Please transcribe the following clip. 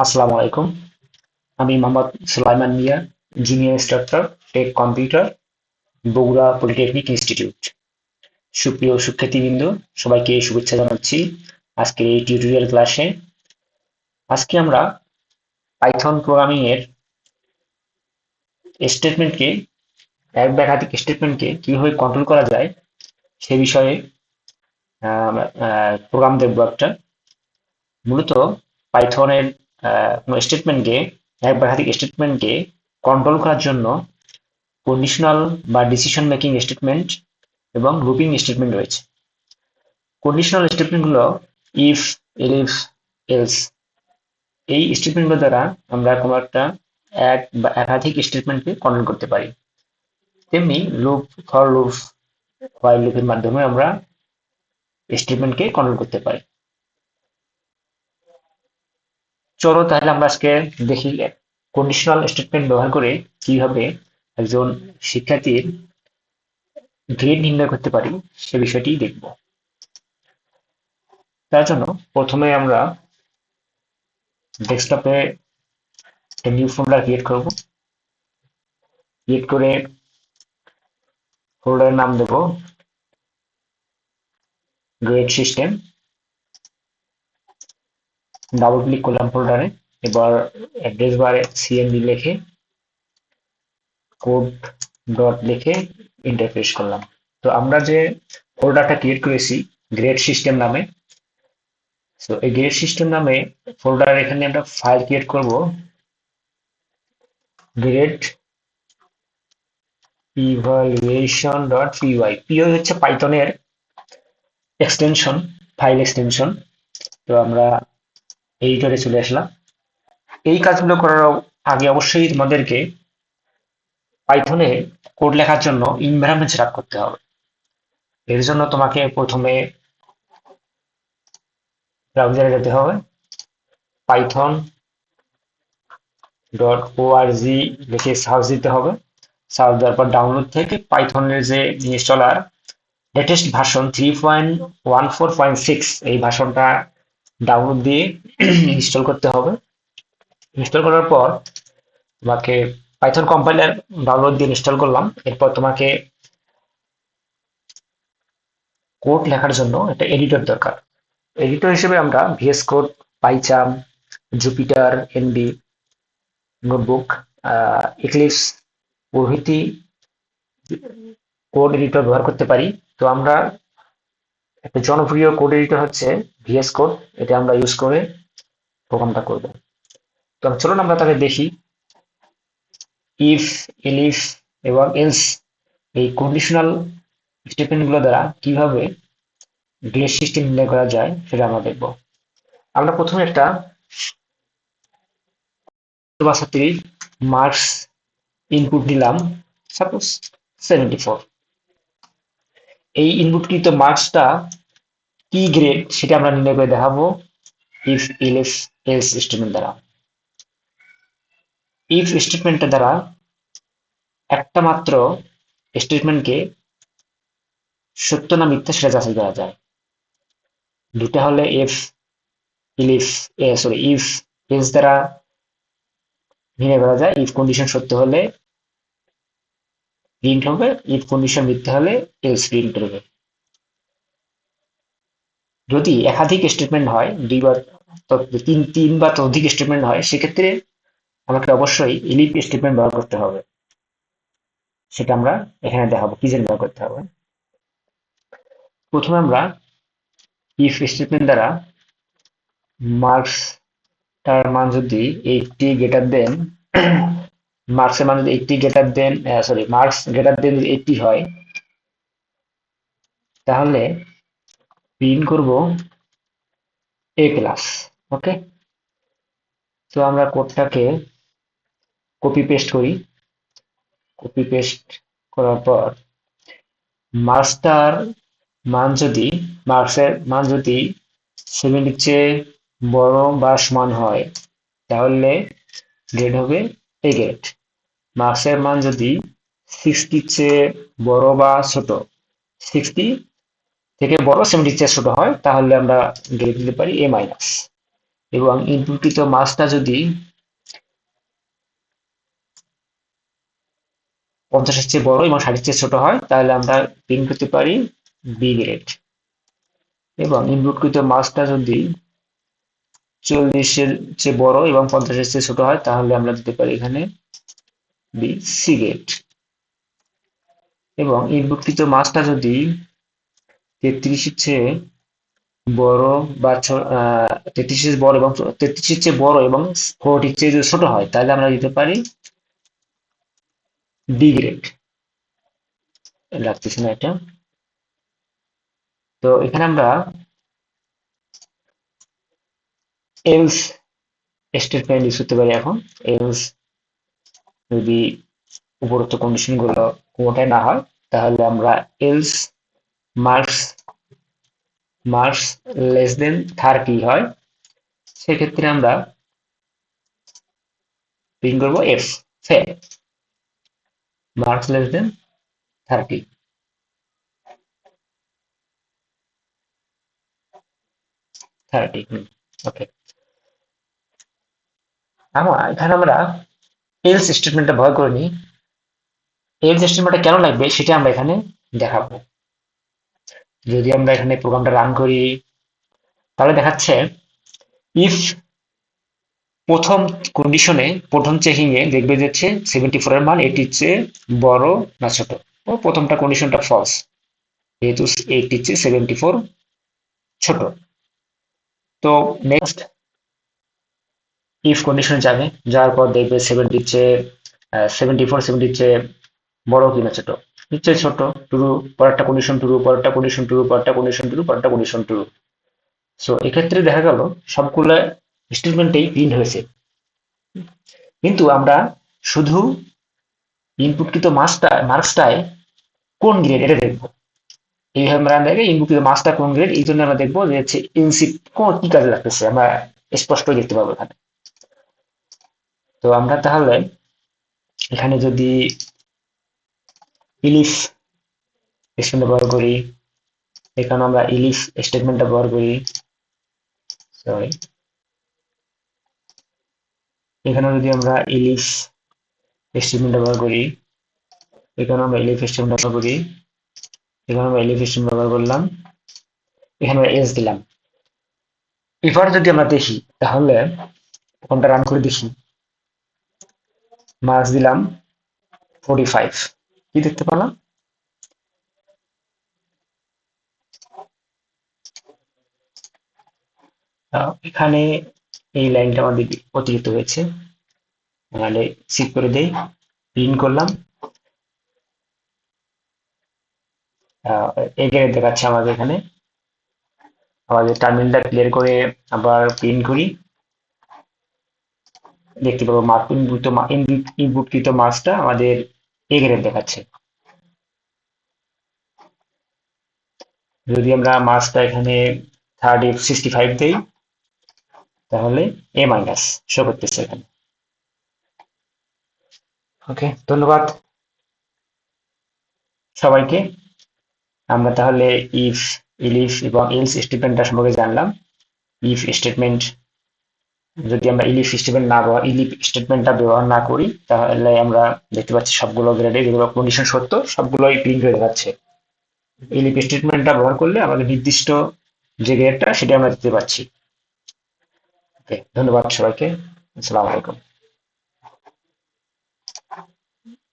আসসালামু আলাইকুম। আমি Mohammad Sulaiman Mia, junior instructor, tech computer, Bogura polytechnic institute. সুপ্রিয় শিক্ষার্থীবৃন্দ, সবাইকে শুভেচ্ছা জানাচ্ছি আজকের এই টিউটোরিয়াল ক্লাসে। আজকে আমরা পাইথন প্রোগ্রামিং এর স্টেটমেন্টকে এক বা একাধিক স্টেটমেন্টকে কিভাবে কন্ট্রোল করা যায় সে বিষয়ে প্রোগ্রাম দেখবো একটা। মূলত পাইথনের কোনো স্টেটমেন্টকে এক বা একাধিক স্টেটমেন্টকে কন্ট্রোল করার জন্য কন্ডিশনাল বা ডিসিশন মেকিং স্টেটমেন্ট এবং লুপিং স্টেটমেন্ট রয়েছে। কন্ডিশনাল স্টেটমেন্টগুলো ইফ, এলিফ, এলস এই স্টেটমেন্টগুলো দ্বারা আমরা কোনো একটা এক বা একাধিক স্টেটমেন্টকে কন্ট্রোল করতে পারি। তেমনি লুপ, ফর লুপ, হোয়াইল লুপের মাধ্যমে আমরা স্টেটমেন্টকে কন্ট্রোল করতে পারি। চলো তাহলে আমরা আজকে দেখি কন্ডিশনাল স্টেটমেন্ট ব্যবহার করে কিভাবে একজন শিক্ষার্থীর গ্রেড নির্ণয় করতে পারি সে বিষয়টি দেখব। তার জন্য প্রথমে আমরা ডেস্কটপে একটা নিউ ফোল্ডার ক্রিয়েট করব। ক্রিয়েট করে ফোল্ডারের নাম দেব গ্রেড সিস্টেম। ডাবল ক্লিক করলাম ফোল্ডারে। এবার অ্যাড্রেস বারে সিএমডি লিখে কোড ডট লিখে এন্টার প্রেস করলাম। তো আমরা যে ফোল্ডারটা ক্রিয়েট করেছি গ্রেড সিস্টেম নামে, তো এই গ্রেড সিস্টেম নামে ফোল্ডার এখানে আমরা ফাইল ক্রিয়েট করব grade evaluation dot PY. PY হচ্ছে পাইথনের এক্সটেনশন, ফাইল এক্সটেনশন। তো আমরা এডিটরে চলে আসলাম। এই কাজগুলো করার আগে অবশ্যই তোমাদেরকে পাইথনে কোড লেখার জন্য এনভায়রনমেন্ট সেটআপ করতে হবে। এর জন্য তোমাকে প্রথমে ব্রাউজারে যেতে হবে, পাইথন ডট ওআরজি লিখে সার্চ দিতে হবে। সার্চ দেওয়ার পর ডাউনলোড থেকে পাইথনের যে ইনস্টলার লেটেস্ট ভার্সন 3.14.6 এই ভার্সনটা ডাউনলোড দিয়ে ইনস্টল করতে হবে। ইনস্টল করার পর তোমাকে পাইথন কম্পাইলার ডাউনলোড দিয়ে ইনস্টল করলাম। এরপর তোমাকে কোড লেখার জন্য একটা এডিটর দরকার। এডিটর হিসেবে আমরা VS code, PyCharm, Jupyter, NB, notebook, Eclipse প্রভৃতি কোড এডিটর ব্যবহার করতে পারি। তো আমরা একটা জনপ্রিয় কোড এডিটর হচ্ছে ভিএস কোড, এটা আমরা ইউজ করে প্রোগ্রামটা করব। তো চলুন আমরা তাহলে দেখি ইফ, এলিফ এবং এলস এই কন্ডিশনাল স্টেটমেন্ট গুলো দ্বারা কিভাবে গ্রেড সিস্টেম নির্ণয় করা যায় সেটা আমরা দেখব। আমরা প্রথমে একটা ছাত্রীর মার্কস ইনপুট নিলাম, সাপোজ 74। এই ইনপুটকৃত মার্কসটা কি গ্রেড সেটা আমরা নির্ণয় করে দেখাবো ইফ, এলিফ, এলস স্টেটমেন্ট দ্বারা। ইফ স্টেটমেন্টটা দ্বারা একটা মাত্র স্টেটমেন্টকে সত্য না মিথ্যা সেটা যাচাই করা যায়। দুটা হলে এফ, ইলিফ, সরি ইফ, এলস দ্বারা নির্ণয় করা যায়। ইফ কন্ডিশন সত্য হলে প্রিন্ট হবে, ইফ কন্ডিশন মিথ্যা হলে এলস প্রিন্ট করবে। যদি একাধিক স্টেটমেন্ট হয়, দুই বা তিন বা ততোধিক স্টেটমেন্ট হয়, সেক্ষেত্রে আমাকে অবশ্যই ইলিফ স্টেটমেন্ট ব্যবহার করতে হবে। সেটা আমরা এখানে দেখাবো কি জন্য ব্যবহার করতে হবে। প্রথমে আমরা ইফ স্টেটমেন্ট দ্বারা মার্কস তার মান যদি 80 গ্রেটার দেন, মার্কসের মান যদি 80 greater than, sorry marks greater than যদি 80 হয়, তাহলে প্রিন্ট করব এ প্লাস। ওকে, তো আমরা কোডটাকে কপি পেস্ট করি। কপি পেস্ট করার পর মার্কসটার মান যদি মার্কসের মান যদি 70 চেয়ে বড় বা সমান হয়, তাহলে গ্রেড হবে এ গ্রেড। মার্কসের মান যদি 60 চেয়ে বড় বা ছোট, 60 থেকে বড় 70 চেয়ে ছোট হয়, তাহলে আমরা গ্রেড দিতে পারি এ মাইনাস। এবং ইনপুটকৃত মাসটা যদি 50-এর চেয়ে বড় এবং 60-এর চেয়ে ছোট হয় তাহলে আমরা প্রিন্ট করতে পারি বি গ্রেড। এবং ইনপুটকৃত মাসটা যদি 40-এর চেয়ে বড় এবং 50-এর চেয়ে ছোট হয় তাহলে আমরা দিতে পারি এখানে বি সি গ্রেড। এবং ইনপুটকৃত মাসটা যদি 33-এর চেয়ে বড় বা 33-এর বড় এবং 33-এর চেয়ে বড় এবং 40-এর চেয়ে যদি ছোট হয় তাহলে আমরা দিতে পারি ডি গ্রেড। লাগতেছে না এটা। তো এখানে আমরা এলস স্টেটমেন্ট ইউজ করতে পারি এখন। এলস যদি উপরোক্ত কন্ডিশন গুলো কোনোটাই না হয় তাহলে আমরা else marks marks less than 30 হয় সেক্ষেত্রে আমরা প্রিন্ট করবো F fail marks less than 30 ওকে। এখানে আমরা এলস স্টেটমেন্টটা ব্যবহার করে নিই। এলস স্টেটমেন্টটা কেন লাগবে সেটা আমরা এখানে দেখাবো। যদি আমরা এখানে প্রোগ্রামটা রান করি তাহলে দেখাচ্ছে ইফ প্রথম কন্ডিশনে প্রথম চেকিং এ দেখবে যাচ্ছে 74 এর মান এটির চেয়ে বড় না ছোট। ও প্রথমটা কন্ডিশনটা ফলস যেহেতু 80 চেয়ে 74 ছোট। তো নেক্সট ইফ কন্ডিশনে যাবে, যাওয়ার পর দেখবে 70 চেয়ে 74 চেয়ে বড় কিনা ছোট। নিশ্চয়ই ছোট। ট্রু, পরেরটা কন্ডিশন ট্রু, পরেরটা কন্ডিশন ট্রু, পরেরটা কন্ডিশন ট্রু, পরেরটা কন্ডিশন ট্রু। সো এক্ষেত্রে দেখা গেল সবগুলো স্টেটমেন্টেই প্রিন্ট হয়েছে, কিন্তু আমরা শুধু ইনপুটকৃত মার্কসটায় কোন গ্রেড এটা দেখবো। এইভাবে আমরা দেখে ইনপুটকৃত মার্কসটা কোন গ্রেড এই জন্য আমরা দেখবো যে হচ্ছে ইনসিপ কোন কি কাজে লাগতেছে আমরা স্পষ্ট দেখতে পাবো এখানে। তো আমরা তাহলে এখানে যদি ইলিফ স্টেটমেন্ট ব্যবহার করি, এখানে আমরা ইলিফ স্টেটমেন্টটা ব্যবহার করি, সরি, এখানে যদি আমরা ইলিফ স্টেটমেন্ট ব্যবহার করি, এখানে আমরা ইলিফ স্টেটমেন্ট ব্যবহার করি, এখানে আমরা ইলিফ স্টেটমেন্ট ব্যবহার করলাম, এখানে আমরা এস দিলাম। এবার যদি আমরা দেখি তাহলে কোনটা রান করে দেখি, মার্কস দিলাম 45, কি দেখতে পেলাম? এখানে এই লাইনটা আমাদের অতিরিক্ত হয়েছে, তাহলে চেক করে দেই, প্রিন্ট করলাম, এগেরে দেখাচ্ছে আমাদের এখানে। আমাদের টার্মিনালটা ক্লিয়ার করে আবার প্রিন্ট করি, দেখতে পাবো ইনপুটকৃত মার্কসটা আমাদের এগেরে দেখাচ্ছে। যদি আমরা মার্কসটা এখানে 65 দেই তাহলে এ মাইনাস শো করতেছে এখানে। ওকে, ধন্যবাদ সবাইকে। আমরা তাহলে ইফ, ইলিফ এবং এলস স্টেটমেন্টটা সম্পর্কে জানলাম। ইফ স্টেটমেন্ট যদি আমরা ইলিফ স্টেটমেন্টটা ব্যবহার না করি তাহলে আমরা দেখতে পাচ্ছি সবগুলো গ্রেডে যেগুলো কন্ডিশন সত্য সবগুলোই প্রিন্ট হয়ে যাচ্ছে। ইলিফ স্টেটমেন্টটা ব্যবহার করলে আমাদের নির্দিষ্ট যে গ্রেডটা সেটা আমরা দিতে পারছি। ওকে, ধন্যবাদ সবাইকে। আসসালামু আলাইকুম।